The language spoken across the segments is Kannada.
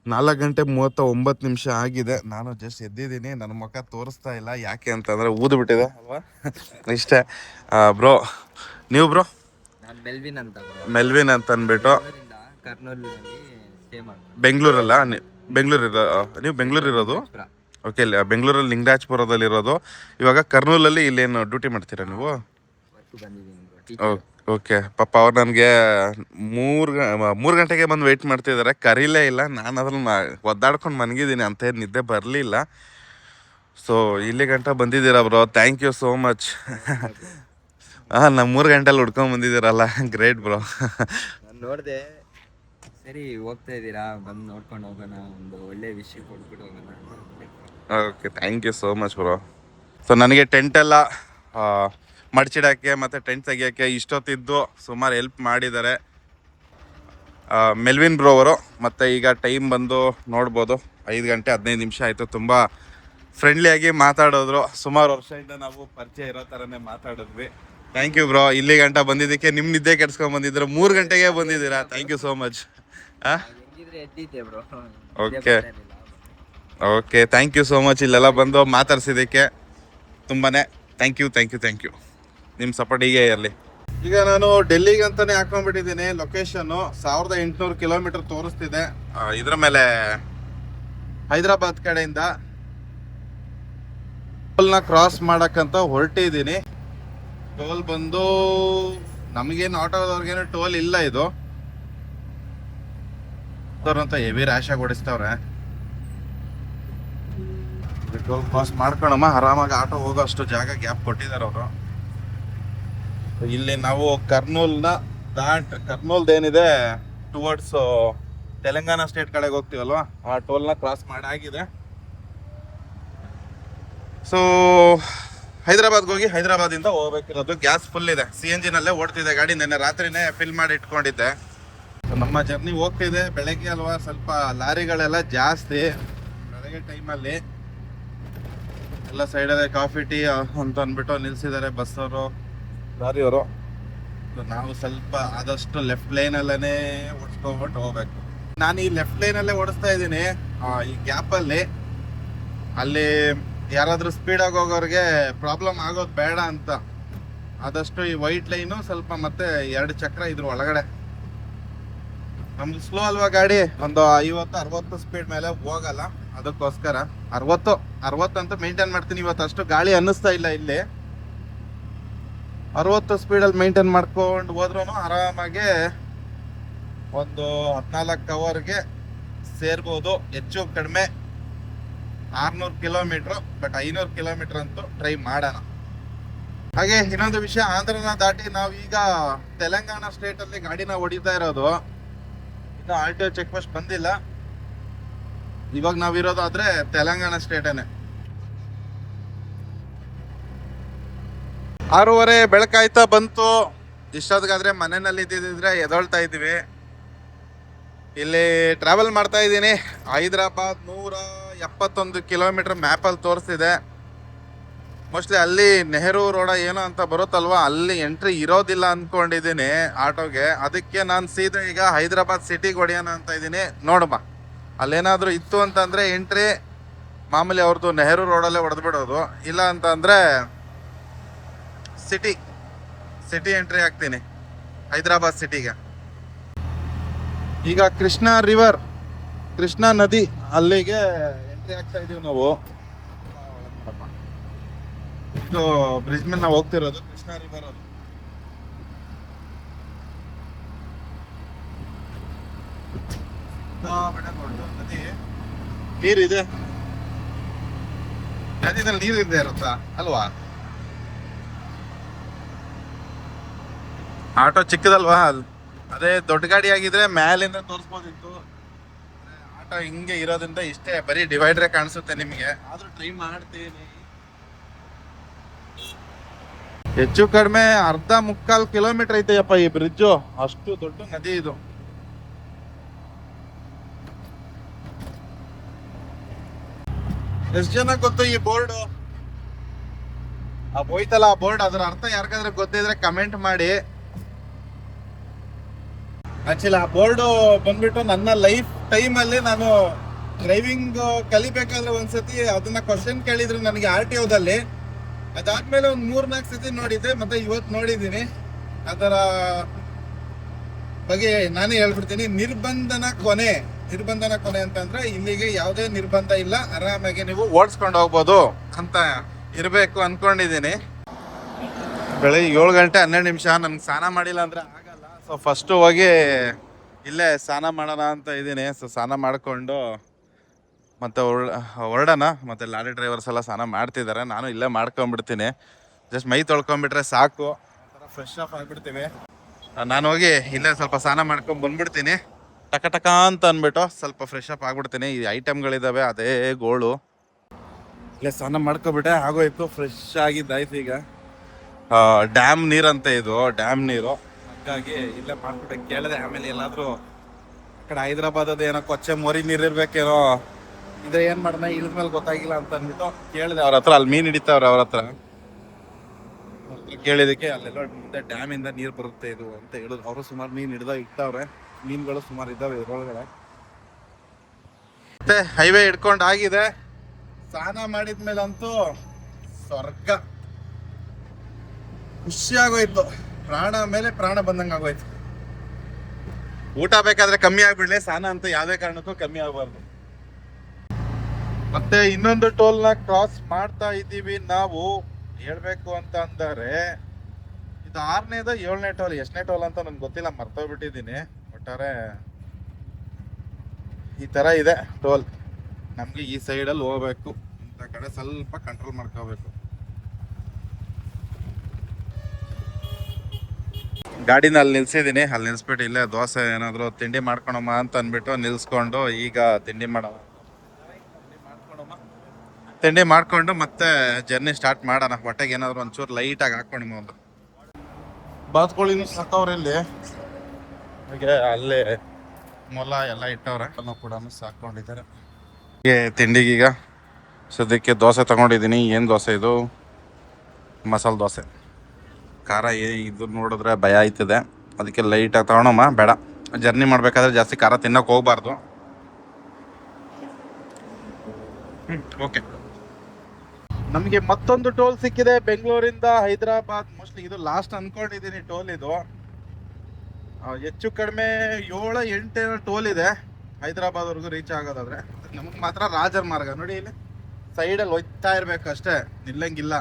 4:39 ಆಗಿದೆ. ನಾನು ಜಸ್ಟ್ ಎದ್ದಿದ್ದೀನಿ. ನನ್ನ ಮುಖ ತೋರಿಸ್ತಾ ಇಲ್ಲ, ಯಾಕೆ ಅಂತಂದರೆ ಊದು ಬಿಟ್ಟಿದೆ ಅಲ್ವಾ. ಇಷ್ಟೇ ಬ್ರೋ. ನೀವು ಬ್ರೋ? ಮೆಲ್ವಿನ್ ಅಂತ ಅಂದ್ಬಿಟ್ಟು ಬೆಂಗಳೂರಲ್ಲ? ನೀವು ಬೆಂಗಳೂರು ಇರೋದು? ಓಕೆ, ಬೆಂಗಳೂರಲ್ಲಿ ಲಿಂಗರಾಜಪುರದಲ್ಲಿ ಇರೋದು. ಇವಾಗ ಕರ್ನೂಲಲ್ಲಿ ಇಲ್ಲೇನು ಡ್ಯೂಟಿ ಮಾಡ್ತೀರಾ ನೀವು? ಓಕೆ. ಪಾಪ ಅವ್ರು ನನಗೆ 3 ಗಂಟೆಗೆ ಬಂದು ವೆಯ್ಟ್ ಮಾಡ್ತಿದ್ದಾರೆ, ಕರೀಲೇ ಇಲ್ಲ. ನಾನು ಅದ್ರಲ್ಲಿ ಒದ್ದಾಡ್ಕೊಂಡು ಮನಗಿದ್ದೀನಿ, ಅಂತ ನಿದ್ದೆ ಬರಲಿಲ್ಲ. ಸೊ ಇಲ್ಲಿ ಗಂಟ ಬಂದಿದ್ದೀರಾ bro, thank you so much. ನಮ್ಮ 3 ಗಂಟೆಲಿ ಹುಡ್ಕೊಂಡ್ ಬಂದಿದ್ದೀರಲ್ಲ, ಗ್ರೇಟ್ ಬ್ರೋ. ನೋಡಿದೆ, ಸರಿ ಹೋಗ್ತಾ ಇದ್ದೀರಾ, ಬಂದು ನೋಡ್ಕೊಂಡು ಹೋಗೋಣ, ಒಂದು ಒಳ್ಳೆ ವಿಷಯ ಕೊಟ್ಬಿಟ್ಟು ಹೋಗೋಣ. Okay, thank you so much bro. So ನನಗೆ ಟೆಂಟೆಲ್ಲ ಮಡ್ಚಿಡೋಕ್ಕೆ ಮತ್ತು ಟೆಂಟ್ ತೆಗಿಯೋಕ್ಕೆ ಇಷ್ಟೊತ್ತಿದ್ದು ಸುಮಾರು ಹೆಲ್ಪ್ ಮಾಡಿದ್ದಾರೆ ಮೆಲ್ವಿನ್ ಬ್ರೋ ಅವರು. ಮತ್ತು ಈಗ ಟೈಮ್ ಬಂದು ನೋಡ್ಬೋದು 5:15 ಆಯಿತು. ತುಂಬ ಫ್ರೆಂಡ್ಲಿಯಾಗಿ ಮಾತಾಡಿದ್ರು. ಸುಮಾರು ವರ್ಷದಿಂದ ನಾವು ಪರಿಚಯ ಇರೋ ಥರನೇ ಮಾತಾಡಿದ್ವಿ. Thank you bro. ಇಲ್ಲಿ ಗಂಟ ಬಂದಿದ್ದಕ್ಕೆ ನಿಮ್ಮ ನಿದ್ದೆ ಕೆಡ್ಸ್ಕೊಂಡು ಬಂದಿದ್ದೀರ, 3 ಗಂಟೆಗೆ ಬಂದಿದ್ದೀರಾ. Thank you so much. Okay okay, thank you so much. ಇಲ್ಲೆಲ್ಲ ಬಂದು ಮಾತಾಡ್ಸಿದ್ದಕ್ಕೆ ತುಂಬಾ ಥ್ಯಾಂಕ್ ಯು. ನಿಮ್ಮ ಸಪೋರ್ಟ್ ಹೀಗೆ ಇರಲಿ. ಈಗ ನಾನು ಡೆಲ್ಲಿಗೆ ಅಂತಲೇ ಹಾಕೊಂಡ್ಬಿಟ್ಟಿದ್ದೀನಿ ಲೊಕೇಶನ್ನು. 1800 ಕಿಲೋಮೀಟರ್ ತೋರಿಸ್ತಿದೆ. ಇದ್ರ ಮೇಲೆ ಹೈದರಾಬಾದ್ ಕಡೆಯಿಂದ ಟೋಲ್ನ ಕ್ರಾಸ್ ಮಾಡೋಕ್ಕಂತ ಹೊರಟಿದ್ದೀನಿ. ಟೋಲ್ ಬಂದು ನಮಗೇನು ಆಟೋದವ್ರಿಗೇನು ಟೋಲ್ ಇಲ್ಲ. ಇದು ಅಂತ ಹೆವಿ ರ್ಯಾಶಾಗಿ ಓಡಿಸ್ತವ್ರೆ. ಟೋಲ್ ಕ್ರಾಸ್ ಮಾಡ್ಕೊಳಮ್ಮ, ಆರಾಮಾಗಿ ಆಟೋ ಹೋಗೋ ಅಷ್ಟು ಜಾಗ ಗ್ಯಾಪ್ ಕೊಟ್ಟಿದ್ದಾರೆ ಅವರು. ಇಲ್ಲಿ ನಾವು ಕರ್ನೂಲ್ದೇನಿದೆ ಟುವರ್ಡ್ಸ್ ತೆಲಂಗಾಣ ಸ್ಟೇಟ್ ಕಡೆಗೆ ಹೋಗ್ತೀವಲ್ವ, ಆ ಟೋಲ್ನ ಕ್ರಾಸ್ ಮಾಡಾಗಿದೆ. ಸೊ ಹೈದರಾಬಾದ್ಗೆ ಹೋಗಿ ಹೈದರಾಬಾದಿಂದ ಹೋಗ್ಬೇಕಿರೋದು. ಗ್ಯಾಸ್ ಫುಲ್ ಇದೆ, CNG ನಲ್ಲೇ ಓಡ್ತಿದೆ ಗಾಡಿ. ನೆನ್ನೆ ರಾತ್ರಿನೇ ಫಿಲ್ ಮಾಡಿ ಇಟ್ಕೊಂಡಿದ್ದೆ. ಸೊ ನಮ್ಮ ಜರ್ನಿ ಹೋಗ್ತಿದೆ. ಬೆಳಗ್ಗೆ ಅಲ್ವಾ, ಸ್ವಲ್ಪ ಲಾರಿಗಳೆಲ್ಲ ಜಾಸ್ತಿ ಬೆಳಗ್ಗೆ ಟೈಮಲ್ಲಿ. ಎಲ್ಲ ಸೈಡಲ್ಲೇ ಕಾಫಿ ಟೀ ಅಂತ ಅಂದ್ಬಿಟ್ಟು ನಿಲ್ಸಿದ್ದಾರೆ ಬಸ್ಸವರು, ಲಾರಿಯವರು. ನಾವು ಸ್ವಲ್ಪ ಆದಷ್ಟು ಲೆಫ್ಟ್ ಲೈನಲ್ಲೇ ಓಡಿಸ್ಕೊಂಡ್ಬಿಟ್ಟು ಹೋಗ್ಬೇಕು. ನಾನು ಈ ಲೆಫ್ಟ್ ಲೈನಲ್ಲೇ ಓಡಿಸ್ತಾ ಇದ್ದೀನಿ. ಈ ಗ್ಯಾಪಲ್ಲಿ ಅಲ್ಲಿ ಯಾರಾದರೂ ಸ್ಪೀಡಾಗಿ ಹೋಗೋರಿಗೆ ಪ್ರಾಬ್ಲಮ್ ಆಗೋದು ಬೇಡ ಅಂತ ಆದಷ್ಟು ಈ ವೈಟ್ ಲೈನು ಸ್ವಲ್ಪ ಮತ್ತೆ 2 ಚಕ್ರ ಇದ್ರ ಒಳಗಡೆ. ನಮ್ದು ಸ್ಲೋ ಅಲ್ವಾ ಗಾಡಿ, ಒಂದು 50-60 ಸ್ಪೀಡ್ ಮೇಲೆ ಹೋಗಲ್ಲ. ಅದಕ್ಕೋಸ್ಕರ 60 ಅಂತ ಮೇಂಟೈನ್ ಮಾಡ್ತೀನಿ. ಇವತ್ತು ಅಷ್ಟು ಗಾಳಿ ಅನ್ನಿಸ್ತಾ ಇಲ್ಲ. ಇಲ್ಲಿ 60 ಸ್ಪೀಡಲ್ಲಿ ಮೇಂಟೈನ್ ಮಾಡ್ಕೊಂಡು ಹೋದ್ರೂ ಆರಾಮಾಗಿ ಒಂದು 14 ಅವರ್ಗೆ ಸೇರ್ಬೋದು. ಹೆಚ್ಚು ಕಡಿಮೆ 600 ಕಿಲೋಮೀಟ್ರು, ಬಟ್ 500 ಕಿಲೋಮೀಟರ್ ಅಂತೂ ಟ್ರೈ ಮಾಡೋಣ. ಹಾಗೆ ಇನ್ನೊಂದು ವಿಷಯ, ಆಂಧ್ರನ ದಾಟಿ ನಾವೀಗ ತೆಲಂಗಾಣ ಸ್ಟೇಟಲ್ಲಿ ಗಾಡಿನ ಹೊಡಿತಾ ಇರೋದು. ಇನ್ನು RTO ಚೆಕ್ ಪೋಸ್ಟ್ ಬಂದಿಲ್ಲ. ಇವಾಗ ನಾವಿರೋದಾದ್ರೆ ತೆಲಂಗಾಣ ಸ್ಟೇಟೇನೆ. 6:30 ಬೆಳಕಾಯ್ತಾ ಬಂತು. ಇಷ್ಟೊತ್ತಿಗಾದ್ರೆ ಮನೆಯಲ್ಲಿ ಇದ್ದಿದ್ರೆ ಎದೊಳ್ತಾ ಇದ್ವಿ. ಇಲ್ಲಿ ಟ್ರಾವೆಲ್ ಮಾಡ್ತಾ ಇದ್ದೀನಿ. ಹೈದರಾಬಾದ್ 171 ಕಿಲೋಮೀಟರ್ ಮ್ಯಾಪಲ್ಲಿ ತೋರಿಸ್ತಿದೆ. ಮೋಸ್ಟ್ಲಿ ಅಲ್ಲಿ ನೆಹರು ರೋಡ ಏನೋ ಅಂತ ಬರುತ್ತಲ್ವ, ಅಲ್ಲಿ ಎಂಟ್ರಿ ಇರೋದಿಲ್ಲ ಅಂದ್ಕೊಂಡಿದ್ದೀನಿ ಆಟೋಗೆ. ಅದಕ್ಕೆ ನಾನು ಸೀದಾ ಈಗ ಹೈದರಾಬಾದ್ ಸಿಟಿಗೆ ಹೊಡೆಯೋಣ ಅಂತ ಇದ್ದೀನಿ. ನೋಡಮ್ಮ, ಅಲ್ಲೇನಾದರೂ ಇತ್ತು ಅಂತಂದರೆ ಎಂಟ್ರಿ ಮಾಮೂಲಿ ಅವ್ರದ್ದು ನೆಹರು ರೋಡಲ್ಲೇ ಹೊಡೆದ್ಬಿಡೋದು. ಇಲ್ಲ ಅಂತಂದರೆ ಸಿಟಿ ಎಂಟ್ರಿ ಆಗ್ತೀನಿ ಹೈದರಾಬಾದ್ ಸಿಟಿಗೆ. ಈಗ ಕೃಷ್ಣಾ ನದಿ ಅಲ್ಲಿಗೆ ಎಂಟ್ರಿ ಆಗ್ತಾ ಇದೀವಿ ನಾವು. ಇದು ಬ್ರಿಡ್ಜ್ ಮೇಲೆ ನಾವು ಹೋಗ್ತಿರೋದು ಕೃಷ್ಣಾ ರಿವರ್. ಅದು ನದಿ ನೀರಿದೆ. ನದಿನಲ್ಲಿ ನೀರಿದೆ ಇರುತ್ತಾ ಅಲ್ವಾ? ಆಟೋ ಚಿಕ್ಕದಲ್ವಾ, ಅದೇ ದೊಡ್ಡ ಗಾಡಿ ಆಗಿದ್ರೆ ಮ್ಯಾಲಿಂದ ತೋರಿಸ್ಬೋದಿತ್ತು. ಆಟೋ ಹಿಂಗೆ ಇರೋದ್ರಿಂದ ಇಷ್ಟೇ, ಬರೀ ಡಿವೈಡ್ರೇ ಕಾಣಿಸುತ್ತೆ ನಿಮಗೆ. ಆದ್ರೂ ಟ್ರೈ ಮಾಡ್ತೀನಿ. ಹೆಚ್ಚು ಕಡಿಮೆ 1/4 ಕಿಲೋಮೀಟರ್ ಐತೆಯಪ್ಪ ಈ ಬ್ರಿಡ್ಜು. ಅಷ್ಟು ದೊಡ್ಡ ನದಿ ಇದು. ಎಷ್ಟು ಜನ ಗೊತ್ತು ಈ ಬೋರ್ಡ್? ಹೋಯ್ತಲ್ಲ ಆ ಬೋರ್ಡ್, ಅದರ ಅರ್ಥ ಯಾರಿಗಾದ್ರೆ ಗೊತ್ತಿದ್ರೆ ಕಮೆಂಟ್ ಮಾಡಿ. ಆಕ್ಚುಲಿ ಆ ಬೋರ್ಡು ಬಂದ್ಬಿಟ್ಟು ನನ್ನ ಲೈಫ್ ಟೈಮಲ್ಲಿ ನಾನು ಡ್ರೈವಿಂಗ್ ಕಲಿಬೇಕಾದ್ರೆ ಒಂದ್ಸತಿ ಅದನ್ನ ಕ್ವಶನ್ ಕೇಳಿದ್ರು ನನಗೆ RTOದಲ್ಲಿ. ಅದಾದ್ಮೇಲೆ ಒಂದು 3-4 ಸತಿ ನೋಡಿದ್ದೆ, ಮತ್ತೆ ಇವತ್ತು ನೋಡಿದ್ದೀನಿ. ಅದರ ಬಗ್ಗೆ ನಾನೇ ಹೇಳ್ಬಿಡ್ತೀನಿ. ನಿರ್ಬಂಧನ ಕೊನೆ ಅಂತಂದ್ರೆ ಇಲ್ಲಿಗೆ ಯಾವುದೇ ನಿರ್ಬಂಧ ಇಲ್ಲ, ಆರಾಮಾಗಿ ನೀವು ಓಡಿಸ್ಕೊಂಡು ಹೋಗ್ಬೋದು ಅಂತ ಇರಬೇಕು ಅನ್ಕೊಂಡಿದ್ದೀನಿ. ಬೆಳಿಗ್ಗೆ 7 ಗಂಟೆ 12 ನಿಮಿಷ. ನನ್ಗೆ ಸ್ನಾನ ಮಾಡಿಲ್ಲ ಅಂದ್ರೆ ಆಗಲ್ಲ. ಸೊ ಫಸ್ಟು ಹೋಗಿ ಇಲ್ಲೇ ಸ್ನಾನ ಮಾಡೋಣ ಅಂತ ಇದ್ದೀನಿ. ಸೊ ಸ್ನಾನ ಮಾಡಿಕೊಂಡು ಮತ್ತೆ ಹೊರಡೋಣ. ಮತ್ತೆ ಲಾರಿ ಡ್ರೈವರ್ಸ್ ಎಲ್ಲ ಸ್ನಾನ ಮಾಡ್ತಿದ್ದಾರೆ, ನಾನು ಇಲ್ಲೇ ಮಾಡ್ಕೊಂಡ್ಬಿಡ್ತೀನಿ. ಜಸ್ಟ್ ಮೈ ತೊಳ್ಕೊಂಡ್ಬಿಟ್ರೆ ಸಾಕು, ಒಂಥರ ಫ್ರೆಶ್ ಆಫ್ ಆಗಿಬಿಡ್ತೀವಿ. ನಾನು ಹೋಗಿ ಇಲ್ಲೇ ಸ್ವಲ್ಪ ಸ್ನಾನ ಮಾಡ್ಕೊಂಡು ಬಂದ್ಬಿಡ್ತೀನಿ. ಟಕ ಅಂತ ಅಂದ್ಬಿಟ್ಟು ಸ್ವಲ್ಪ ಫ್ರೆಶ್ ಅಪ್ ಆಗ್ಬಿಡ್ತೀನಿ. ಈ ಐಟಮ್ಗಳಿದ್ದಾವೆ, ಅದೇ ಗೋಳು. ಇಲ್ಲೇ ಸ್ನಾನ ಮಾಡ್ಕೊಬಿಟ್ಟೆ, ಆಗೋಯ್ತು, ಫ್ರೆಶ್ ಆಗಿದ್ದಾಯ್ತು. ಈಗ ಡ್ಯಾಮ್ ನೀರಂತೆ, ಇದು ಡ್ಯಾಮ್ ನೀರು. ಹಾಗಾಗಿ ಇಲ್ಲೇ ಮಾಡ್ಬಿಟ್ಟೆ. ಕೇಳಿದೆ ಆಮೇಲೆ ಎಲ್ಲಾದರೂ ಆ ಕಡೆ ಹೈದ್ರಾಬಾದದ ಏನೋ ಕೊಚ್ಚೆ ಮೋರಿ ನೀರು ಇರ್ಬೇಕೇನೋ, ಇದ್ರೆ ಏನು ಮಾಡೋಣ ಇಳಿದ್ಮೇಲೆ ಗೊತ್ತಾಗಿಲ್ಲ ಅಂತ ಅಂದ್ಬಿಟ್ಟು ಕೇಳಿದೆ ಅವ್ರ ಹತ್ರ. ಅಲ್ಲಿ ಮೀನು ಹಿಡಿತಾವ್ರೆ ಅವ್ರ ಹತ್ರ. ಕೇಳಿದಕ್ಕೆ ಅಲ್ಲೆಲ್ಲ ಮುಂದೆ ಡ್ಯಾಮಿಂದ ನೀರು ಬರುತ್ತೆ ಇದು ಅಂತ ಹೇಳಿದ್ರು. ಅವರು ಸುಮಾರು ಮೀನು ಇಡ್ತಾವ್ರೆ, ಮೀನುಗಳು ಸುಮಾರು ಇದ್ದಾವೆ ಇದ್ರೊಳಗಡೆ. ಮತ್ತೆ ಹೈವೇ ಹಿಡ್ಕೊಂಡು ಆಗಿದೆ. ಸ್ನಾನ ಮಾಡಿದ್ಮೇಲಂತೂ ಸ್ವರ್ಗ, ಖುಷಿ ಆಗೋಯ್ತು. ಪ್ರಾಣ ಮೇಲೆ ಪ್ರಾಣ ಬಂದಂಗೆ ಆಗೋಯ್ತು. ಊಟ ಬೇಕಾದ್ರೆ ಕಮ್ಮಿ ಆಗ್ಬಿಡ್ಲಿ, ಸ್ನಾನ ಅಂತೂ ಯಾವುದೇ ಕಾರಣಕ್ಕೂ ಕಮ್ಮಿ ಆಗಬಾರ್ದು. ಮತ್ತೆ ಇನ್ನೊಂದು ಟೋಲ್ನ ಕ್ರಾಸ್ ಮಾಡ್ತಾ ಇದ್ದೀವಿ ನಾವು. ಹೇಳ್ಬೇಕು ಅಂತ ಅಂದರೆ ಇದು 6ನೇದ 7ನೇ ಟೋಲ್, ಎಷ್ಟನೇ ಟೋಲ್ ಅಂತ ನನ್ಗೆ ಗೊತ್ತಿಲ್ಲ, ಮರ್ತೋಗ್ಬಿಟ್ಟಿದ್ದೀನಿ. ಒಟ್ಟಾರೆ ಈ ತರ ಇದೆ ಟೋಲ್. ನಮ್ಗೆ ಈ ಸೈಡಲ್ಲಿ ಹೋಗ್ಬೇಕು, ಇಂಥ ಕಡೆ ಸ್ವಲ್ಪ ಕಂಟ್ರೋಲ್ ಮಾಡ್ಕೋಬೇಕು. ಗಾಡಿನ ಅಲ್ಲಿ ನಿಲ್ಸಿದ್ದೀನಿ. ಅಲ್ಲಿ ನಿಲ್ಸ್ಬಿಟ್ಟು ಇಲ್ಲೇ ದೋಸೆ ಏನಾದ್ರು ತಿಂಡಿ ಮಾಡ್ಕೊಳಮ್ಮ ಅಂತ ಅಂದ್ಬಿಟ್ಟು ನಿಲ್ಸ್ಕೊಂಡು ಈಗ ತಿಂಡಿ ಮಾಡ್ಕೊಂಡು ಮತ್ತೆ ಜರ್ನಿ ಸ್ಟಾರ್ಟ್ ಮಾಡೋಣ. ಹೊಟ್ಟೆಗೆ ಏನಾದ್ರು ಒಂಚೂರು ಲೈಟಾಗಿ ಹಾಕೊಂಡು ಒಂದು ಬಾತ್ಕೋಳಿನೂ ಸಾಕವ್ರೆ ಇಲ್ಲಿ. ಹಾಗೆ ಅಲ್ಲೇ ಮೊಲ ಎಲ್ಲ ಇಟ್ಟವ್ರೆ, ಕೂಡ ಸಾಕೊಂಡಿದ್ದಾರೆ. ತಿಂಡಿಗೀಗ ಸದ್ಯಕ್ಕೆ ದೋಸೆ ತಗೊಂಡಿದ್ದೀನಿ. ಏನು ದೋಸೆ ಇದು? ಮಸಾಲೆ ದೋಸೆ. ಖಾರ ಇದು ನೋಡಿದ್ರೆ ಭಯ ಆಯ್ತದೆ, ಅದಕ್ಕೆ ಲೈಟಾಗಿ ತಗೊಳಮ್ಮ. ಬೇಡ, ಜರ್ನಿ ಮಾಡಬೇಕಾದ್ರೆ ಜಾಸ್ತಿ ಖಾರ ತಿನ್ನೋಕೆ ಹೋಗ್ಬಾರ್ದು. ಓಕೆ, ನಮಗೆ ಮತ್ತೊಂದು ಟೋಲ್ ಸಿಕ್ಕಿದೆ ಬೆಂಗಳೂರಿಂದ ಹೈದರಾಬಾದ್. ಮೋಸ್ಟ್ಲಿ ಇದು ಲಾಸ್ಟ್ ಅನ್ಕೊಂಡಿದ್ದೀನಿ ಟೋಲ್. ಇದು ಹೆಚ್ಚು ಕಡಿಮೆ 7-8 ಟೋಲ್ ಇದೆ ಹೈದರಾಬಾದ್ವರೆಗೂ ರೀಚ್ ಆಗೋದಾದ್ರೆ. ನಮಗೆ ಮಾತ್ರ ರಾಜರ ಮಾರ್ಗ ನೋಡಿ, ಇಲ್ಲಿ ಸೈಡಲ್ಲಿ ಹೋಗ್ತಾ ಇರ್ಬೇಕು ಅಷ್ಟೇ, ನಿಲ್ಲಂಗಿಲ್ಲ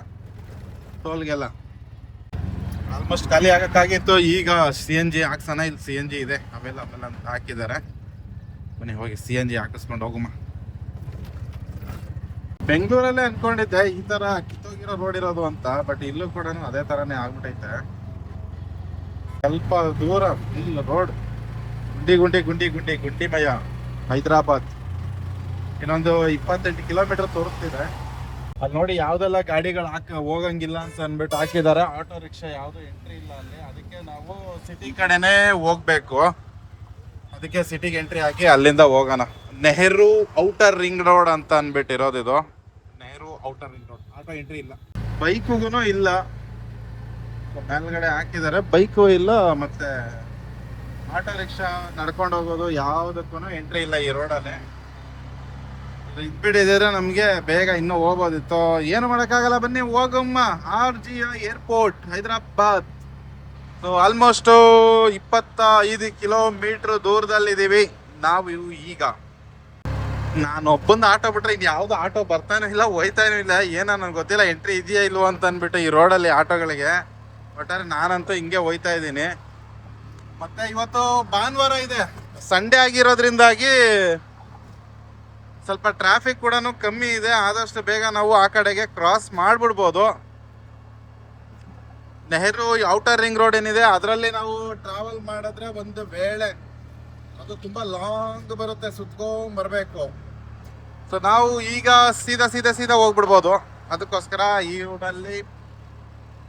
ಟೋಲ್ಗೆಲ್ಲ. ಆಲ್ಮೋಸ್ಟ್ ಖಾಲಿ ಆಗಕ್ಕಾಗಿತ್ತು. ಈಗ CNG ಹಾಕ್ಸೋಣ. ಇಲ್ಲಿ CNG ಇದೆ ಅವೈಲಬಲ್ ಅಂತ ಹಾಕಿದ್ದಾರೆ. ಬನ್ನಿ ಹೋಗಿ CNG ಹಾಕಿಸ್ಕೊಂಡು ಹೋಗಮ್ಮ. ಬೆಂಗಳೂರಲ್ಲೇ ಅನ್ಕೊಂಡಿದ್ದೆ ಈ ತರ ಕಿತ್ತೋಗಿರೋ ರೋಡ್ ಇರೋದು ಅಂತ, ಬಟ್ ಇಲ್ಲೂ ಕೂಡ ಅದೇ ತರಾನೇ ಆಗ್ಬಿಟ್ಟೈತೆ. ಸ್ವಲ್ಪ ದೂರ ಫುಲ್ ರೋಡ್ ಗುಂಡಿಮಯ ಹೈದರಾಬಾದ್. ಇನ್ನೊಂದು 28 ಕಿಲೋಮೀಟರ್ ತೋರಿಸ್ತಿದೆ. ಅಲ್ಲಿ ನೋಡಿ ಯಾವ್ದೆಲ್ಲ ಗಾಡಿಗಳು ಹೋಗಂಗಿಲ್ಲ ಅಂತ ಅಂದ್ಬಿಟ್ಟು ಹಾಕಿದ್ದಾರೆ. ಆಟೋ ರಿಕ್ಷಾ ಯಾವ್ದು ಎಂಟ್ರಿ ಇಲ್ಲ ಅಲ್ಲಿ. ಅದಕ್ಕೆ ನಾವು ಸಿಟಿ ಕಡೆನೇ ಹೋಗ್ಬೇಕು. ಅದಕ್ಕೆ ಸಿಟಿಗೆ ಎಂಟ್ರಿ ಹಾಕಿ ಅಲ್ಲಿಂದ ಹೋಗೋಣ. ನೆಹರು ಔಟರ್ ರಿಂಗ್ ರೋಡ್ ಅಂತ ಅಂದ್ಬಿಟ್ಟು ಇರೋದು ಇದು. Nehru outer ring road. Auto entry ಇಲ್ಲ, ಬೈಕ್ಗೂ ಇಲ್ಲ. ಮೇಲ್ಗಡೆ ಹಾಕಿದ್ದಾರೆ, ಬೈಕು ಇಲ್ಲ, ಮತ್ತೆ ಆಟೋ ರಿಕ್ಷಾ ನಡ್ಕೊಂಡು ಹೋಗೋದು ಯಾವುದಕ್ಕೂ ಎಂಟ್ರಿ ಇಲ್ಲ ಈ ರೋಡಲ್ಲಿ. ಇದ್ಬಿಟ್ಟಿದ್ರೆ ನಮಗೆ ಬೇಗ ಇನ್ನೂ ಹೋಗ್ಬೋದಿತ್ತು. ಏನು ಮಾಡೋಕ್ಕಾಗಲ್ಲ, ಬನ್ನಿ ಹೋಗಮ್ಮ. RGI airport Hyderabad. So almost 25 kilometre ದೂರದಲ್ಲಿದ್ದೀವಿ ನಾವು ಈಗ. ನಾನು ಒಬ್ಬಂದು ಆಟೋ ಬಿಟ್ರೆ ಇದು ಯಾವ್ದು ಆಟೋ ಬರ್ತಾನೂ ಇಲ್ಲ, ಹೋಯ್ತಾನೂ ಇಲ್ಲ. ಏನೋ ನನಗೆ ಗೊತ್ತಿಲ್ಲ ಎಂಟ್ರಿ ಇದೆಯಾ ಇಲ್ವೋ ಅಂತ ಅಂದ್ಬಿಟ್ಟು ಈ ರೋಡಲ್ಲಿ ಆಟೋಗಳಿಗೆ. ಒಟ್ಟಾರೆ ನಾನಂತೂ ಹಿಂಗೆ ಹೋಯ್ತಾ ಇದ್ದೀನಿ. ಮತ್ತೆ ಇವತ್ತು ಭಾನುವಾರ ಇದೆ, ಸಂಡೇ ಆಗಿರೋದ್ರಿಂದಾಗಿ ಸ್ವಲ್ಪ ಟ್ರಾಫಿಕ್ ಕೂಡ ಕಮ್ಮಿ ಇದೆ. ಆದಷ್ಟು ಬೇಗ ನಾವು ಆ ಕಡೆಗೆ ಕ್ರಾಸ್ ಮಾಡಿಬಿಡ್ಬೋದು. ನೆಹರು ಔಟರ್ ರಿಂಗ್ ರೋಡ್ ಏನಿದೆ ಅದರಲ್ಲಿ ನಾವು ಟ್ರಾವೆಲ್ ಮಾಡಿದ್ರೆ ಒಂದು ವೇಳೆ ಅದು ತುಂಬ ಲಾಂಗ್ ಬರುತ್ತೆ, ಸುತ್ಕೊಂಡ್ ಬರಬೇಕು. ಸೊ ನಾವು ಈಗ ಸೀದಾ ಹೋಗ್ಬಿಡ್ಬೋದು. ಅದಕ್ಕೋಸ್ಕರ ಈ ರೋಡಲ್ಲಿ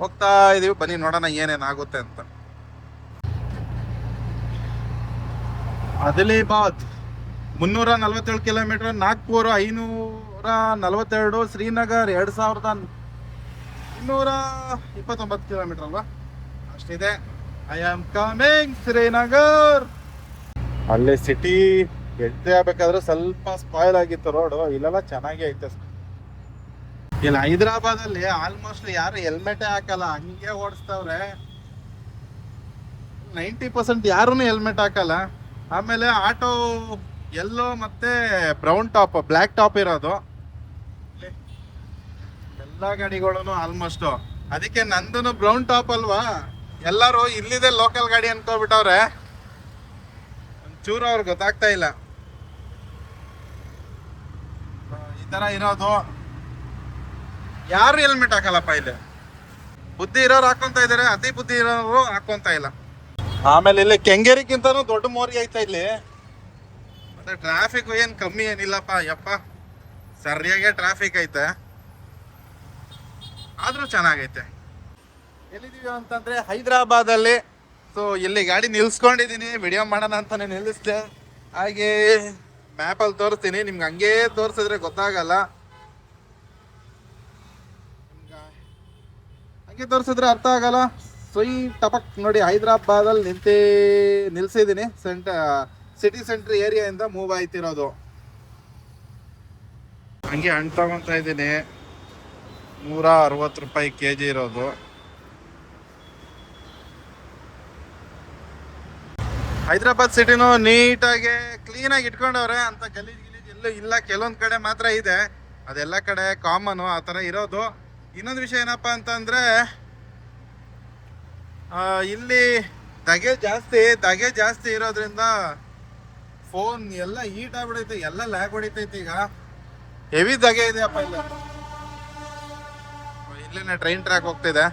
ಹೋಗ್ತಾ ಇದೀವಿ. ಬನ್ನಿ ನೋಡೋಣ ಏನೇನಾಗುತ್ತೆ ಅಂತ. ಆದಿಲಾಬಾದ್ 347 ಕಿಲೋಮೀಟರ್, ನಾಗ್ಪುರ್ 542, ಶ್ರೀನಗರ್ 2229 ಕಿಲೋಮೀಟರ್ ಅಲ್ವಾ, ಅಷ್ಟಿದೆ. I am coming Srinagar. ಅಲ್ಲಿ ಸಿಟಿ ಎಂಟ್ರಿ ಆಗ್ಬೇಕಾದ್ರೆ ಸ್ವಲ್ಪ ಸ್ಪಾಯ್ಲ್ ಆಗಿತ್ತು ರೋಡು, ಇಲ್ಲೆಲ್ಲ ಚೆನ್ನಾಗಿ ಐತೆ. ಇಲ್ಲಿ ಹೈದರಾಬಾದ್ ಅಲ್ಲಿ ಆಲ್ಮೋಸ್ಟ್ ಯಾರು ಹೆಲ್ಮೆಟೇ ಹಾಕಲ್ಲ, ಹಂಗೆ ಓಡಿಸ್ತವ್ರೆ. 90% ಯಾರೂ ಹೆಲ್ಮೆಟ್ ಹಾಕಲ್ಲ. ಆಮೇಲೆ ಆಟೋ ಎಲ್ಲೋ ಮತ್ತೆ ಬ್ರೌನ್ ಟಾಪ್, ಬ್ಲ್ಯಾಕ್ ಟಾಪ್ ಇರೋದು ಎಲ್ಲ ಗಾಡಿಗಳು ಆಲ್ಮೋಸ್ಟ್. ಅದಕ್ಕೆ ನಂದು ಬ್ರೌನ್ ಟಾಪ್ ಅಲ್ವಾ, ಎಲ್ಲರೂ ಇಲ್ಲಿದೆ ಲೋಕಲ್ ಗಾಡಿ ಅನ್ಕೋಬಿಟ್ಟವ್ರೆ. ಒಂಚೂರು ಅವ್ರಿಗೆ ಗೊತ್ತಾಗ್ತಾ ಇಲ್ಲ ಈ ತರ ಇರೋದು. ಯಾರು ಹೆಲ್ಮೆಟ್ ಹಾಕಲ್ಲಪ್ಪ ಇಲ್ಲಿ. ಬುದ್ಧಿ ಇರೋರು ಹಾಕೊಂತ ಇದಾರೆ, ಅತಿ ಬುದ್ಧಿ ಇರೋರು ಹಾಕೊಂತ ಇಲ್ಲ. ಆಮೇಲೆ ಇಲ್ಲಿ ಕೆಂಗೇರಿಗಿಂತನೂ ದೊಡ್ಡ ಮೋರಿ ಐತೆ ಇಲ್ಲಿ. ಮತ್ತೆ ಟ್ರಾಫಿಕ್ ಏನ್ ಕಮ್ಮಿ ಏನಿಲ್ಲಪ್ಪ ಯಪ್ಪ, ಸರಿಯಾಗೆ ಟ್ರಾಫಿಕ್ ಐತೆ, ಆದ್ರೂ ಚೆನ್ನಾಗೈತೆ. ಎಲ್ಲಿದೀವಿ ಅಂತಂದ್ರೆ ಹೈದರಾಬಾದ್ ಅಲ್ಲಿ. ಸೊ ಇಲ್ಲಿ ಗಾಡಿ ನಿಲ್ಸ್ಕೊಂಡಿದೀನಿ, ವಿಡಿಯೋ ಮಾಡೋಣ ಅಂತಾನೆ ನಿಲ್ಲಿಸ್ದೆ. ಹಾಗೆ ಮ್ಯಾಪಲ್ಲಿ ತೋರಿಸ್ತೀನಿ ನಿಮ್ಗೆ, ಹಂಗೇ ತೋರಿಸಿದ್ರೆ ಗೊತ್ತಾಗಲ್ಲ. ಹಂಗೆ ತೋರಿಸಿದ್ರೆ ಅರ್ಥ ಆಗಲ್ಲ. ಸೊಯ್ ಟಪಕ್ ನೋಡಿ ಹೈದರಾಬಾದಲ್ಲಿ ನಿಲ್ಸಿದ್ದೀನಿ. ಸಿಟಿ ಸೆಂಟ್ರ್ ಏರಿಯಾದಿಂದ ಮೂವ್ ಆಯ್ತಿರೋದು. ಹಂಗೆ ಹಣ್ಣು ತಗೊಂತ ಇದ್ದೀನಿ, 160 ರೂಪಾಯಿ kg ಇರೋದು. ಹೈದರಾಬಾದ್ ಸಿಟಿನೂ ನೀಟಾಗಿ ಕ್ಲೀನಾಗಿ ಇಟ್ಕೊಂಡವ್ರೆ, ಅಂತ ಗಲೀಜ್ ಎಲ್ಲೂ ಇಲ್ಲ. ಕೆಲವೊಂದು ಕಡೆ ಮಾತ್ರ ಇದೆ, ಅದೆಲ್ಲ ಕಡೆ ಕಾಮನು ಆ ಥರ ಇರೋದು. ಇನ್ನೊಂದು ವಿಷಯ ಏನಪ್ಪ ಅಂತಂದರೆ ಇಲ್ಲಿ ಧಗೆ ಜಾಸ್ತಿ ಇರೋದ್ರಿಂದ ಫೋನ್ ಎಲ್ಲ ಹೀಟ್ ಆಗ್ಬಿಡೈತೆ, ಎಲ್ಲ ಲ್ಯಾಗ್ ಹೊಡಿತೈತೆ. ಈಗ ಹೆವಿ ಧಗೆ ಇದೆಯಪ್ಪ ಇಲ್ಲ. ಇಲ್ಲೇನೆ ಟ್ರೈನ್ ಟ್ರ್ಯಾಕ್ ಹೋಗ್ತಿದೆ.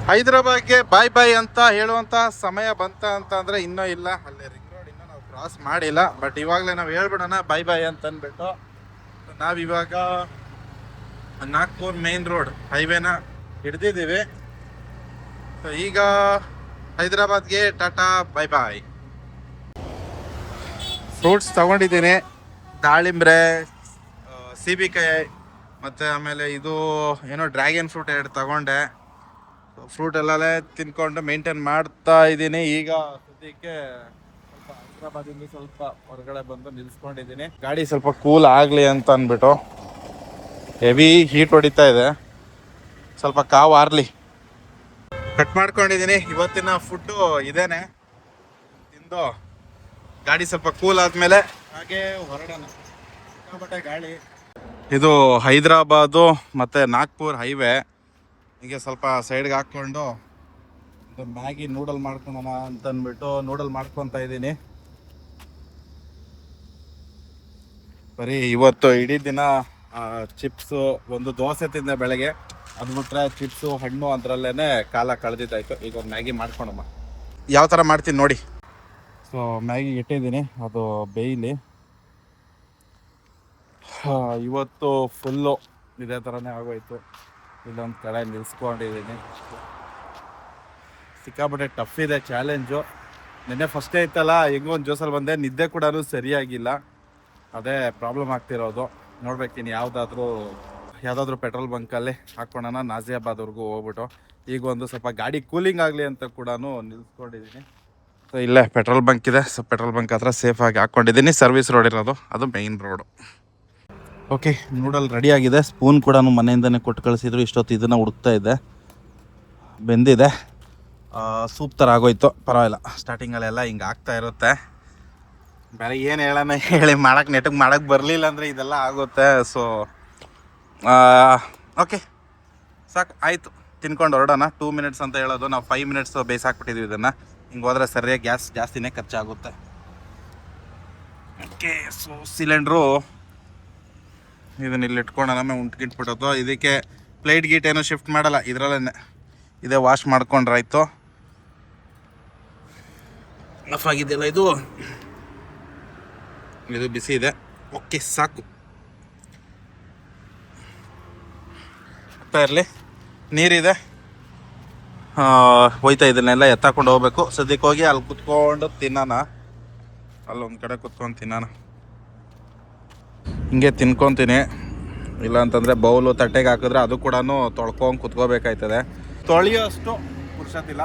ಹೈದರಾಬಾದ್ಗೆ ಬಾಯ್ ಬಾಯ್ ಅಂತ ಹೇಳುವಂತ ಸಮಯ ಬಂತ ಅಂತಂದ್ರೆ ಇನ್ನೂ ಇಲ್ಲ. ಅಲ್ಲಿ ರಿಂಗ್ ರೋಡ್ ಇನ್ನೂ ನಾವು ಕ್ರಾಸ್ ಮಾಡಿಲ್ಲ, ಬಟ್ ಇವಾಗಲೇ ನಾವು ಹೇಳ್ಬಿಡೋಣ ಬಾಯ್ ಬಾಯ್ ಅಂತ ಅಂದ್ಬಿಟ್ಟು. ನಾವಿವಾಗ ನಾಗ್ಪುರ್ ಮೇನ್ ರೋಡ್ ಹೈವೇನ ಹಿಡ್ದಿದ್ದೀವಿ. ಸೊ ಈಗ ಹೈದರಾಬಾದ್ಗೆ ಟಾಟಾ ಬಾಯ್ ಬಾಯ್. ಫ್ರೂಟ್ಸ್ ತಗೊಂಡಿದ್ದೀನಿ, ದಾಳಿಂಬ್ರೆ, ಸೀಬಿಕಾಯಿ ಮತ್ತು ಆಮೇಲೆ ಇದು ಏನೋ ಡ್ರ್ಯಾಗನ್ ಫ್ರೂಟ್ 2 ತಗೊಂಡೆ. ಫ್ರೂಟ್ ಎಲ್ಲೇ ತಿನ್ಕೊಂಡು ಮೇಂಟೈನ್ ಮಾಡ್ತಾ ಇದ್ದೀನಿ. ಈಗ ಸದ್ಯಕ್ಕೆ ಸ್ವಲ್ಪ ಹೈದರಾಬಾದಿಂದ ಸ್ವಲ್ಪ ಹೊರಗಡೆ ಬಂದು ನಿಲ್ಸ್ಕೊಂಡಿದ್ದೀನಿ, ಗಾಡಿ ಸ್ವಲ್ಪ ಕೂಲ್ ಆಗಲಿ ಅಂತ ಅಂದ್ಬಿಟ್ಟು. ಹೆವಿ ಹೀಟ್ ಹೊಡಿತಾ ಇದೆ, ಸ್ವಲ್ಪ ಕಾವು ಆರ್ಲಿ. ಕಟ್ ಮಾಡ್ಕೊಂಡಿದ್ದೀನಿ. ಇವತ್ತಿನ ಫುಡ್ಡು ಇದೇನೆ, ತಿಂದು ಗಾಡಿ ಸ್ವಲ್ಪ ಕೂಲ್ ಆದಮೇಲೆ ಹಾಗೆ ಹೊರಡೋಣ. ಸಿಕ್ಕಾಪಟ್ಟೆ ಗಾಳಿ. ಇದು ಹೈದರಾಬಾದು ಮತ್ತು ನಾಗ್ಪುರ್ ಹೈವೇ. ಹೀಗೆ ಸ್ವಲ್ಪ ಸೈಡ್ಗೆ ಹಾಕ್ಕೊಂಡು ಮ್ಯಾಗಿ ನೂಡಲ್ ಮಾಡ್ಕೊಳೋಣ ಅಂತ ಅಂದ್ಬಿಟ್ಟು ನೂಡಲ್ ಮಾಡ್ಕೊತಾ ಇದ್ದೀನಿ. ಬರೀ ಇವತ್ತು ಇಡೀ ದಿನ ಚಿಪ್ಸು, ಒಂದು ದೋಸೆ ತಿಂದೆ ಬೆಳಗ್ಗೆ, ಅದು ಬಿಟ್ರೆ ಚಿಪ್ಸು, ಹಣ್ಣು ಅದರಲ್ಲೇ ಕಾಲ ಕಳೆದಿದ್ದಾಯ್ತು. ಈಗ ಒಂದು ಮ್ಯಾಗಿ ಮಾಡ್ಕೊಳಮ್ಮ. ಯಾವ ಥರ ಮಾಡ್ತೀನಿ ನೋಡಿ. ಸೊ ಮ್ಯಾಗಿ ಇಟ್ಟಿದ್ದೀನಿ, ಅದು ಬೇಯ್ಲಿ. ಇವತ್ತು ಫುಲ್ಲು ಇದೇ ಥರನೇ ಆಗೋಯ್ತು. ಇಲ್ಲೊಂದು ಕಡೆ ನಿಲ್ಸ್ಕೊಂಡಿದ್ದೀನಿ. ಸಿಕ್ಕಾಪಟ್ಟೆ ಟಫ್ ಇದೆ ಚಾಲೆಂಜು. ನಿನ್ನೆ ಫಸ್ಟೇ ಇತ್ತಲ್ಲ, ಹೆಂಗೋ ಒಂದು ಜೋಸಲ್ಲಿ ಬಂದೆ, ನಿದ್ದೆ ಕೂಡ ಸರಿಯಾಗಿಲ್ಲ. ಅದೇ ಪ್ರಾಬ್ಲಮ್ ಆಗ್ತಿರೋದು. ನೋಡ್ಬೇಕಿನ್ನು ಯಾವುದಾದ್ರೂ ಪೆಟ್ರೋಲ್ ಬಂಕಲ್ಲಿ ಹಾಕ್ಕೊಳೋಣ, ನಾಜಿಯಾಬಾದ್ವರೆಗೂ ಹೋಗ್ಬಿಟ್ಟು. ಈಗ ಒಂದು ಸ್ವಲ್ಪ ಗಾಡಿ ಕೂಲಿಂಗ್ ಆಗಲಿ ಅಂತ ಕೂಡ ನಿಲ್ಸ್ಕೊಂಡಿದ್ದೀನಿ. ಸೊ ಇಲ್ಲೇ ಪೆಟ್ರೋಲ್ ಬಂಕ್ ಇದೆ, ಸೊ ಪೆಟ್ರೋಲ್ ಬಂಕ್ ಹತ್ರ ಸೇಫಾಗಿ ಹಾಕ್ಕೊಂಡಿದ್ದೀನಿ. ಸರ್ವಿಸ್ ರೋಡ್ ಇರೋದು, ಅದು main road. Okay, noodle ready ಆಗಿದೆ. ಸ್ಪೂನ್ ಕೂಡ ಮನೆಯಿಂದನೇ ಕೊಟ್ಟು ಕಳಿಸಿದ್ರು. ಇಷ್ಟೊತ್ತು ಇದನ್ನು ಹುಡುಕ್ತಾ ಇದ್ದೆ, ಬೆಂದಿದೆ. ಸೂಪ್ ಥರ ಆಗೋಯ್ತು, ಪರವಾಗಿಲ್ಲ. ಸ್ಟಾರ್ಟಿಂಗಲ್ಲೆಲ್ಲ ಹಿಂಗೆ ಆಗ್ತಾ ಇರುತ್ತೆ. ಬೇರೆ ಏನು ಹೇಳೋಣ ಹೇಳಿ, ನೆಟ್ಟಗೆ ಮಾಡೋಕ್ಕೆ ಬರಲಿಲ್ಲ ಅಂದರೆ ಇದೆಲ್ಲ ಆಗುತ್ತೆ. ಸೊ ಓಕೆ, ಸಾಕು, ಆಯಿತು. ತಿನ್ಕೊಂಡು ಹೊರಡೋಣ. 2 ಮಿನಿಟ್ಸ್ ಅಂತ ಹೇಳೋದು, ನಾವು 5 ಮಿನಿಟ್ಸ್ ಬೇಯಿಸಾಕ್ಬಿಟ್ಟಿದ್ವಿ ಇದನ್ನು. ಹಿಂಗೆ ಹೋದರೆ ಸರಿಯಾಗಿ ಗ್ಯಾಸ್ ಜಾಸ್ತಿನೇ ಖರ್ಚಾಗುತ್ತೆ. ಓಕೆ, ಸೊ ಸಿಲಿಂಡ್ರು ಇದನ್ನ ಇಲ್ಲಿ ಇಟ್ಕೊಂಡು ಆಮೇಲೆ ಉಂಟ್ಗಿಟ್ಬಿಟ್ಟದ್ದು. ಇದಕ್ಕೆ ಪ್ಲೇಟ್ ಗೀಟ್ ಏನೂ ಶಿಫ್ಟ್ ಮಾಡಲ್ಲ, ಇದರಲ್ಲೇ ಇದೇ ವಾಶ್ ಮಾಡ್ಕೊಂಡ್ರಾಯ್ತು. ಆಫ್ ಆಗಿದೆಯಲ್ಲ ಇದು ಬಿಸಿ ಇದೆ. ಓಕೆ, ಸಾಕು. ಇರಲಿ, ನೀರಿದೆ. ಹೋಯ್ತಾ ಇದನ್ನೆಲ್ಲ ಎತ್ತಾಕೊಂಡು ಹೋಗ್ಬೇಕು. ಸದ್ಯಕ್ಕೆ ಹೋಗಿ ಅಲ್ಲಿ ಕುತ್ಕೊಂಡು ತಿನ್ನೋಣ, ಅಲ್ಲೊಂದು ಕಡೆ ಕುತ್ಕೊಂಡು ತಿನ್ನೋಣ. ಹಿಂಗೆ ತಿನ್ಕೊತೀನಿ. ಇಲ್ಲ ಅಂತಂದರೆ ಬೌಲು ತಟ್ಟೆಗೆ ಹಾಕಿದ್ರೆ ಅದು ಕೂಡ ತೊಳ್ಕೊಂಡು ಕುತ್ಕೋಬೇಕಾಯ್ತದೆ. ತೊಳೆಯೋಷ್ಟು ಪುರ್ಸತ್ತಿಲ್ಲ.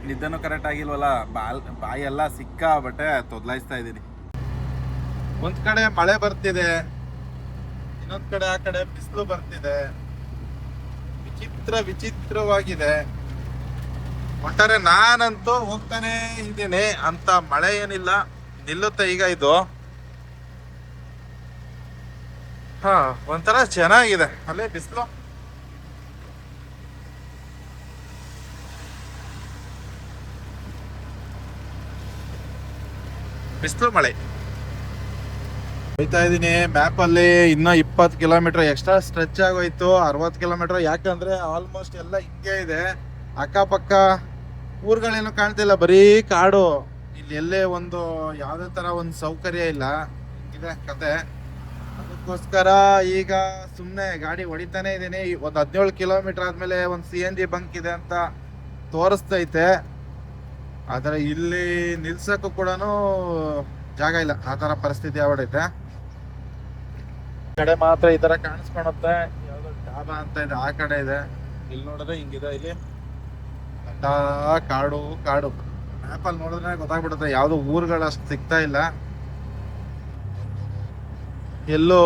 ನಿದ್ದೆನೂ ಕರೆಕ್ಟ್ ಆಗಿಲ್ವಲ್ಲ, ಬಾಯಿ ಎಲ್ಲ ಸಿಕ್ಕಾಬಟ್ಟೆ ತೊದ್ಲಾಯಿಸ್ತಾ ಇದ್ದೀನಿ. ಒಂದ್ ಕಡೆ ಮಳೆ ಬರ್ತಿದೆ, ಇನ್ನೊಂದ್ ಕಡೆ ಆ ಕಡೆ ಬಿಸಿಲು ಬರ್ತಿದೆ. ವಿಚಿತ್ರವಾಗಿದೆ. ಒಟ್ಟಾರೆ ನಾನಂತೂ ಹೋಗ್ತಾನೆ ಇದ್ದೀನಿ ಅಂತ ಮಳೆ ಏನಿಲ್ಲ, ನಿಲ್ಲುತ್ತೆ ಈಗ ಇದು. ಹಾ, ಒಂಥರ ಚೆನ್ನಾಗಿದೆ. ಅಲ್ಲೇ ಬಿಸಿಲು, ಮಳೆ. ಹೋಯ್ತಾ ಇದೀನಿ ಮ್ಯಾಪ್ ಅಲ್ಲಿ. ಇನ್ನೂ 20 ಕಿಲೋಮೀಟರ್ ಎಕ್ಸ್ಟ್ರಾ ಸ್ಟ್ರೆಚ್ ಆಗೋಯ್ತು. 60 ಕಿಲೋಮೀಟರ್. ಯಾಕಂದ್ರೆ ಆಲ್ಮೋಸ್ಟ್ ಎಲ್ಲ ಹಿಂಗೆ ಇದೆ. ಅಕ್ಕಪಕ್ಕ ಊರುಗಳೇನು ಕಾಣ್ತಿಲ್ಲ, ಬರೀ ಕಾಡು. ಇಲ್ಲಿ ಎಲ್ಲೇ ಒಂದು ಯಾವ್ದೇ ತರ ಒಂದು ಸೌಕರ್ಯ ಇಲ್ಲ, ಇದೆ ಕತೆ. ಅದಕ್ಕೋಸ್ಕರ ಈಗ ಸುಮ್ಮನೆ ಗಾಡಿ ಹೊಡಿತಾನೆ ಇದೀನಿ. ಒಂದು 17 ಕಿಲೋಮೀಟರ್ ಆದ್ಮೇಲೆ ಒಂದು CNG ಬಂಕ್ ಇದೆ ಅಂತ ತೋರಿಸ್ತೈತೆ. ಆದ್ರೆ ಇಲ್ಲಿ ನಿಲ್ಸಕ್ಕೂ ಕೂಡ ಜಾಗ ಇಲ್ಲ, ಆ ತರ ಪರಿಸ್ಥಿತಿ ಆಗ್ಬಿಡೈತೆ. ಕಡೆ ಮಾತ್ರ ಈ ತರ ಕಾಣಿಸ್ಕೊಳುತ್ತೆ. ಯಾವ್ದೋ ಡಾಬಾ ಅಂತ ಇದೆ, ಆ ಕಡೆ ಇದೆ. ಇಲ್ಲಿ ನೋಡಿದ್ರೆ ಹಿಂಗಿದೆ. ಇಲ್ಲಿ ಕಾಡು ಕಾಡು. ಮ್ಯಾಪ್ ಅಲ್ಲಿ ನೋಡಿದ್ರೆ ಗೊತ್ತಾಗ್ಬಿಡುತ್ತೆ, ಯಾವ್ದು ಊರುಗಳು ಅಷ್ಟು ಸಿಗ್ತಾ ಇಲ್ಲ. ಎಲ್ಲೋ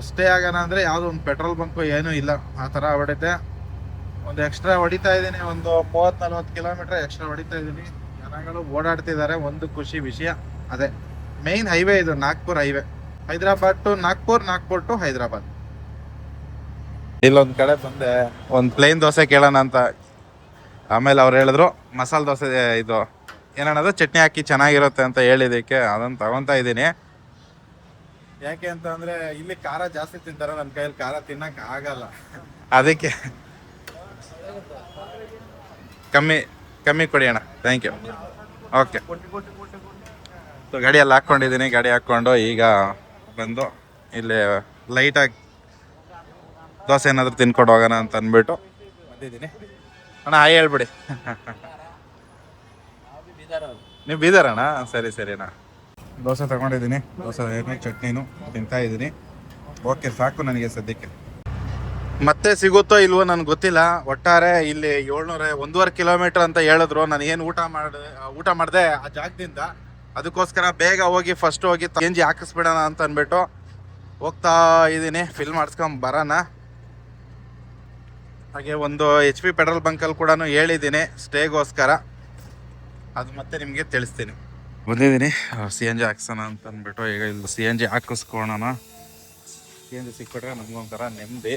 ಸ್ಟೇ ಆಗೋಣ ಅಂದ್ರೆ ಯಾವ್ದೋ ಒಂದು ಪೆಟ್ರೋಲ್ ಬಂಕ್ ಏನೂ ಇಲ್ಲ, ಆ ತರ ಆಗ್ಬಿಡೈತೆ. ಒಂದು ಎಕ್ಸ್ಟ್ರಾ ಹೊಡಿತಾ ಇದೀನಿ, ಒಂದು 30-40 ಕಿಲೋಮೀಟರ್ ಎಕ್ಸ್ಟ್ರಾ ಹೊಡಿತಾ ಇದೀನಿ. ಜನಗಳು ಓಡಾಡ್ತಿದ್ದಾರೆ. ಒಂದು ಖುಷಿ ವಿಷಯ ಅದೇ. ಮೈನ್ ಹೈವೇ ಇದು, Nagpur highway. Hyderabad to Nagpur, Nagpur to Hyderabad. ಇಲ್ಲೊಂದ್ ಕಡೆ ಬಂದೆ, ಒಂದು ಪ್ಲೇನ್ ದೋಸೆ ಕೇಳೋಣ ಅಂತ. ಆಮೇಲೆ ಅವ್ರು ಹೇಳಿದ್ರು ಮಸಾಲೆ ದೋಸೆ ಇದು ಏನನ್ನೋದು ಚಟ್ನಿ ಹಾಕಿ ಚೆನ್ನಾಗಿರುತ್ತೆ ಅಂತ ಹೇಳಿದಕ್ಕೆ ಅದನ್ನ ತಗೊಂತಾ ಇದ್ದೀನಿ. ಯಾಕೆ ಅಂತ ಅಂದ್ರೆ ಇಲ್ಲಿ ಖಾರ ಜಾಸ್ತಿ ತಿಂತಾರೆ, ನನ್ನ ಕೈಯಲ್ಲಿ ಖಾರ ತಿನ್ನಕ್ ಆಗಲ್ಲ. ಅದಕ್ಕೆ ಕಮ್ಮಿ ಕೊಡಿ ಅಣ್ಣ, ಥ್ಯಾಂಕ್ ಯು. ಓಕೆ. ಸೊ ಗಾಡಿಯಲ್ಲಿ ಹಾಕ್ಕೊಂಡಿದ್ದೀನಿ. ಗಾಡಿ ಹಾಕ್ಕೊಂಡು ಈಗ ಬಂದು ಇಲ್ಲಿ ಲೈಟಾಗಿ ದೋಸೆ ಏನಾದರೂ ತಿನ್ಕೊಂಡು ಹೋಗೋಣ ಅಂತ ಅಂದ್ಬಿಟ್ಟು ಬಂದಿದ್ದೀನಿ. ಅಣ್ಣ ಹಾಯ್ ಹೇಳ್ಬಿಡಿ. ನೀವು ಬೀದರಣ್ಣ? ಸರಿ ಅಣ್ಣ. ದೋಸೆ ತಗೊಂಡಿದ್ದೀನಿ. ದೋಸೆ ಚಟ್ನಿನೂ ತಿಂತಾ ಇದ್ದೀನಿ. ಓಕೆ, ಸಾಕು ನನಗೆ ಸದ್ಯಕ್ಕೆ. ಮತ್ತೆ ಸಿಗುತ್ತೋ ಇಲ್ವೋ ನನಗೆ ಗೊತ್ತಿಲ್ಲ. ಒಟ್ಟಾರೆ ಇಲ್ಲಿ 1.5 ಕಿಲೋಮೀಟರ್ ಅಂತ ಹೇಳಿದ್ರು. ನಾನು ಏನು ಊಟ ಮಾಡಿದೆ ಆ ಜಾಗದಿಂದ. ಅದಕ್ಕೋಸ್ಕರ ಬೇಗ ಹೋಗಿ ಫಸ್ಟ್ ಹೋಗಿ CNG ಹಾಕಿಸ್ಬಿಡೋಣ ಅಂತ ಅಂದ್ಬಿಟ್ಟು ಹೋಗ್ತಾ ಇದ್ದೀನಿ. ಫಿಲ್ ಮಾಡಿಸ್ಕೊಂಡ್ ಬರೋಣ. ಹಾಗೆ ಒಂದು HP ಪೆಟ್ರೋಲ್ ಬಂಕಲ್ಲಿ ಕೂಡ ಹೇಳಿದ್ದೀನಿ ಸ್ಟೇಗೋಸ್ಕರ. ಅದು ಮತ್ತೆ ನಿಮಗೆ ತಿಳಿಸ್ತೀನಿ. ಬಂದಿದ್ದೀನಿ CNG ಹಾಕ್ಸೋಣ ಅಂತ ಅಂದ್ಬಿಟ್ಟು. ಈಗ ಇಲ್ಲಿ CNG ಹಾಕಿಸ್ಕೊಳ್ಳೋಣ. CNG ಸಿಕ್ಬಿಟ್ರೆ ನಮಗೊಂಥರ ನೆಮ್ಮದಿ.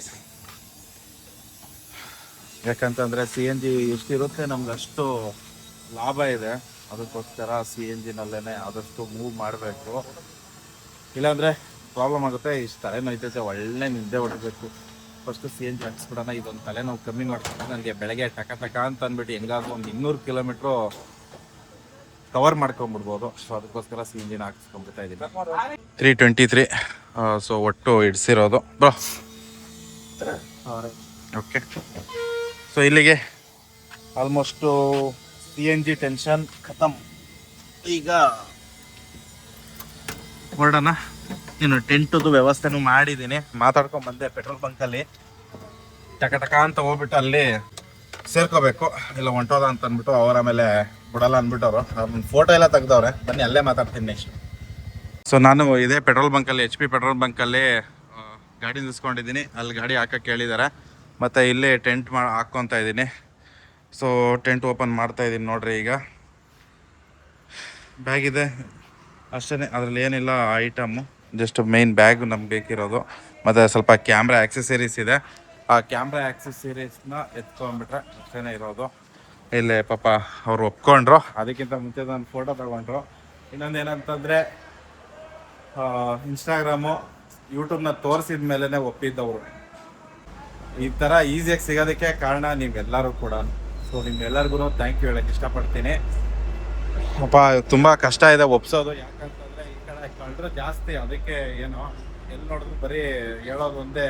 ಯಾಕಂತಂದರೆ CNG ಎಷ್ಟಿರುತ್ತೆ ನಮ್ಗೆ ಅಷ್ಟು ಲಾಭ ಇದೆ. ಅದಕ್ಕೋಸ್ಕರ CNGನಲ್ಲೇ ಆದಷ್ಟು ಮೂವ್ ಮಾಡಬೇಕು. ಇಲ್ಲಾಂದರೆ ಪ್ರಾಬ್ಲಮ್ ಆಗುತ್ತೆ. ಇಷ್ಟು ತಲೆನೋಯ್ತೈತೆ, ಒಳ್ಳೆ ನಿದ್ದೆ ಹೊಡಬೇಕು. First CNG ಹಾಕ್ಸ್ಬಿಡೋಣ. ಇದೊಂದು ತಲೆನೋವು ಕಮ್ಮಿ ಮಾಡ್ಕೊಂಡು ನನಗೆ ಬೆಳಗ್ಗೆ ಟಕ ಅಂತ ಅಂದ್ಬಿಟ್ಟು ಹೆಂಗಾದ್ರೂ ಒಂದು 200 ಕಿಲೋಮೀಟ್ರು ಕವರ್ ಮಾಡ್ಕೊಂಬಿಡ್ಬೋದು. ಸೊ ಅದಕ್ಕೋಸ್ಕರ CNGನ ಹಾಕಿಸ್ಕೊಂಡ್ಬಿಡ್ತಾ ಇದ್ದೀನಿ. 323. ಸೊ ಒಟ್ಟು ಇಡಿಸಿರೋದು ಬ್ರೋ. ಓಕೆ. ಸೊ ಇಲ್ಲಿಗೆ ಆಲ್ಮೋಸ್ಟು CNG ಟೆನ್ಷನ್ ಖತಮ್. ಈಗ ಹೊರಡೋಣ. ಇನ್ನು ಟೆಂಟದು ವ್ಯವಸ್ಥೆನೂ ಮಾಡಿದ್ದೀನಿ. ಮಾತಾಡ್ಕೊಂಡು ಬಂದೆ ಪೆಟ್ರೋಲ್ ಬಂಕಲ್ಲಿ. ಟಕ ಅಂತ ಹೋಗ್ಬಿಟ್ಟು ಅಲ್ಲಿ ಸೇರ್ಕೋಬೇಕು. ಇಲ್ಲ ಹೊಂಟೋದ ಅಂತ ಅಂದ್ಬಿಟ್ಟು ಅವರ ಮೇಲೆ ಬಿಡಲ್ಲ ಅಂದ್ಬಿಟ್ಟವ್ರು. ಒಂದು ಫೋಟೋ ಎಲ್ಲ ತೆಗ್ದವ್ರೆ. ಬನ್ನಿ ಅಲ್ಲೇ ಮಾತಾಡ್ತೀನಿ ನೆಕ್ಸ್ಟ್. ಸೊ ನಾನು ಇದೇ ಪೆಟ್ರೋಲ್ ಬಂಕಲ್ಲಿ, HP ಪೆಟ್ರೋಲ್ ಬಂಕಲ್ಲಿ ಗಾಡಿ ನಿಲ್ಸ್ಕೊಂಡಿದ್ದೀನಿ. ಅಲ್ಲಿ ಗಾಡಿ ಹಾಕಕ್ಕೆ ಹೇಳಿದ್ದಾರೆ. ಮತ್ತು ಇಲ್ಲೇ ಟೆಂಟ್ ಹಾಕ್ಕೊತಾ ಇದ್ದೀನಿ. ಸೊ ಟೆಂಟ್ ಓಪನ್ ಮಾಡ್ತಾ ಇದ್ದೀನಿ ನೋಡ್ರಿ. ಈಗ ಬ್ಯಾಗ್ ಇದೆ ಅಷ್ಟೇ, ಅದರಲ್ಲಿ ಏನಿಲ್ಲ ಐಟಮು. ಜಸ್ಟ್ ಮೇನ್ ಬ್ಯಾಗ್ ನಮ್ಗೆ ಬೇಕಿರೋದು. ಮತ್ತು ಸ್ವಲ್ಪ ಕ್ಯಾಮ್ರಾ ಆಕ್ಸೆಸರೀಸ್ ಇದೆ. ಆ ಕ್ಯಾಮ್ರಾ ಆಕ್ಸೆಸರೀಸ್ನ ಎತ್ಕೊಂಡ್ಬಿಟ್ರೆ ಅಷ್ಟೇ ಇರೋದು. ಇಲ್ಲೇ ಪಾಪ ಅವ್ರು ಒಪ್ಕೊಂಡ್ರು. ಅದಕ್ಕಿಂತ ಮುಂಚೆ ನಾನು ಫೋಟೋ ತಗೊಂಡ್ರು. ಇನ್ನೊಂದು ಏನಂತಂದರೆ ಇನ್ಸ್ಟಾಗ್ರಾಮು ಯೂಟ್ಯೂಬ್ನ ತೋರಿಸಿದ ಮೇಲೇ ಒಪ್ಪಿದ್ದವರು. ಈ ಥರ ಈಸಿಯಾಗಿ ಸಿಗೋದಕ್ಕೆ ಕಾರಣ ನೀವೆಲ್ಲರೂ ಕೂಡ. ಸೊ ನಿಮ್ಗೆಲ್ಲರಿಗೂ ಥ್ಯಾಂಕ್ ಯು ಹೇಳಕ್ಕೆ ಇಷ್ಟಪಡ್ತೀನಿ. ಪಾಪ ತುಂಬ ಕಷ್ಟ ಇದೆ ಒಪ್ಸೋದು. ಯಾಕಂತಂದರೆ ಈ ಕಡೆ ಕಳ್ಳರು ಜಾಸ್ತಿ. ಅದಕ್ಕೆ ಏನೋ ಎಲ್ಲಿ ನೋಡಿದ್ರು ಬರೀ ಹೇಳೋದು ಒಂದೇ,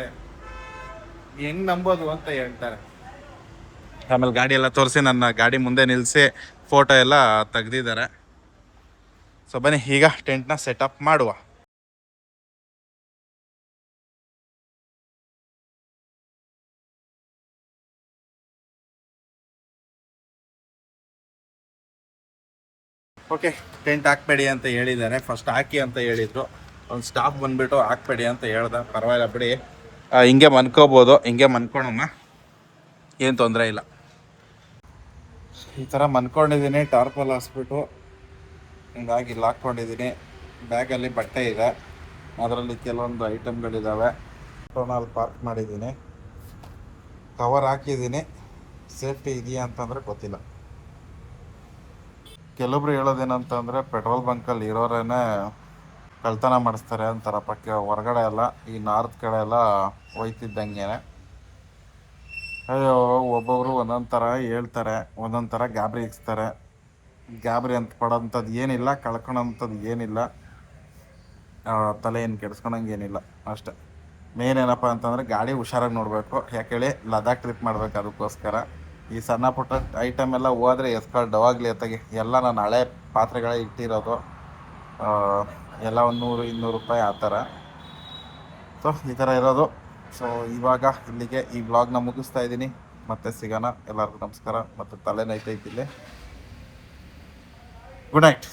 ಹೆಂಗೆ ನಂಬೋದು ಅಂತ ಹೇಳ್ತಾರೆ. ಆಮೇಲೆ ಗಾಡಿ ಎಲ್ಲ ತೋರಿಸಿ ನನ್ನ ಗಾಡಿ ಮುಂದೆ ನಿಲ್ಲಿಸಿ ಫೋಟೋ ಎಲ್ಲ ತೆಗ್ದಿದ್ದಾರೆ. ಸೊ ಬನ್ನಿ ಈಗ ಟೆಂಟ್ನ ಸೆಟಪ್ ಮಾಡುವ. ಓಕೆ, ಟೆಂಟ್ ಹಾಕ್ಬೇಡಿ ಅಂತ ಹೇಳಿದ್ದಾರೆ. ಫಸ್ಟ್ ಹಾಕಿ ಅಂತ ಹೇಳಿದರು. ಒಂದು ಸ್ಟಾಫ್ ಬಂದುಬಿಟ್ಟು ಹಾಕ್ಬೇಡಿ ಅಂತ ಹೇಳ್ದೆ. ಪರವಾಗಿಲ್ಲ ಬಿಡಿ, ಹಿಂಗೆ ಮನ್ಕೋಬೋದು, ಹಿಂಗೆ ಮನ್ಕೊಳಮ್ಮ, ಏನು ತೊಂದರೆ ಇಲ್ಲ. ಈ ಥರ ಮನ್ಕೊಂಡಿದ್ದೀನಿ, ಟಾರ್ಪಲ್ ಹಾಸ್ಬಿಟ್ಟು ಹಿಂಗಾಗಿ ಇಲ್ಲಿ ಹಾಕ್ಕೊಂಡಿದ್ದೀನಿ. ಬ್ಯಾಗಲ್ಲಿ ಬಟ್ಟೆ ಇದೆ, ಅದರಲ್ಲಿ ಕೆಲವೊಂದು ಐಟಮ್ಗಳಿದ್ದಾವೆ. ಟೋನಲ್ಲಿ ಪಾರ್ಕ್ ಮಾಡಿದ್ದೀನಿ, ಕವರ್ ಹಾಕಿದ್ದೀನಿ. ಸೇಫ್ಟಿ ಇದೆಯಾ ಅಂತಂದರೆ ಗೊತ್ತಿಲ್ಲ. ಕೆಲವೊಬ್ರು ಹೇಳೋದೇನಂತಂದರೆ ಪೆಟ್ರೋಲ್ ಬಂಕಲ್ಲಿ ಇರೋರೇನೆ ಕಳ್ತನ ಮಾಡಿಸ್ತಾರೆ ಅಂತಾರ. ಪಕ್ಕ ಹೊರಗಡೆ ಎಲ್ಲ ಈ ನಾರ್ತ್ ಕಡೆ ಎಲ್ಲ ಹೋಯ್ತಿದ್ದಂಗೆ ಅಯ್ಯೋ, ಒಬ್ಬೊಬ್ರು ಒಂದೊಂದು ಥರ ಹೇಳ್ತಾರೆ, ಒಂದೊಂದು ಥರ ಗಾಬರಿ ಇಕ್ಸ್ತಾರೆ. ಗಾಬರಿ ಅಂತ ಪಡೋಂಥದ್ದು ಏನಿಲ್ಲ, ಕಳ್ಕೊಳೋಂಥದ್ದು ಏನಿಲ್ಲ, ತಲೆ ಏನು ಕೆಡಿಸ್ಕೊಳಂಗೆ ಏನಿಲ್ಲ ಅಷ್ಟೆ. ಮೇನ್ ಏನಪ್ಪ ಅಂತಂದರೆ ಗಾಡಿ ಹುಷಾರಾಗಿ ನೋಡಬೇಕು. ಯಾಕೇಳಿ ಲದಾಖ್ ಟ್ರಿಪ್ ಮಾಡಬೇಕು, ಅದಕ್ಕೋಸ್ಕರ ಈ ಸಣ್ಣ ಪುಟ್ಟ ಐಟಮ್ ಎಲ್ಲ ಹೋದರೆ ಎಸ್ಕಾಲ್ಡ್ ಡವಾಗ್ಲಿ ಅತ್ತಾಗೆ ಎಲ್ಲ ನಾನು ಹಳೆ ಪಾತ್ರೆಗಳೇ ಇಟ್ಟಿರೋದು, ಎಲ್ಲ ಒಂದು 100-200 ರೂಪಾಯಿ ಆ ಥರ. ಸೊ ಈ ಥರ ಇರೋದು. ಸೊ ಇವಾಗ ಇಲ್ಲಿಗೆ ಈ ವ್ಲಾಗ್ನ ಮುಗಿಸ್ತಾ ಇದ್ದೀನಿ. ಮತ್ತೆ ಸಿಗೋಣ. ಎಲ್ಲರಿಗೂ ನಮಸ್ಕಾರ. ಮತ್ತು ತಲೆನೈತೈತಿಲ್ಲಿ. Good night.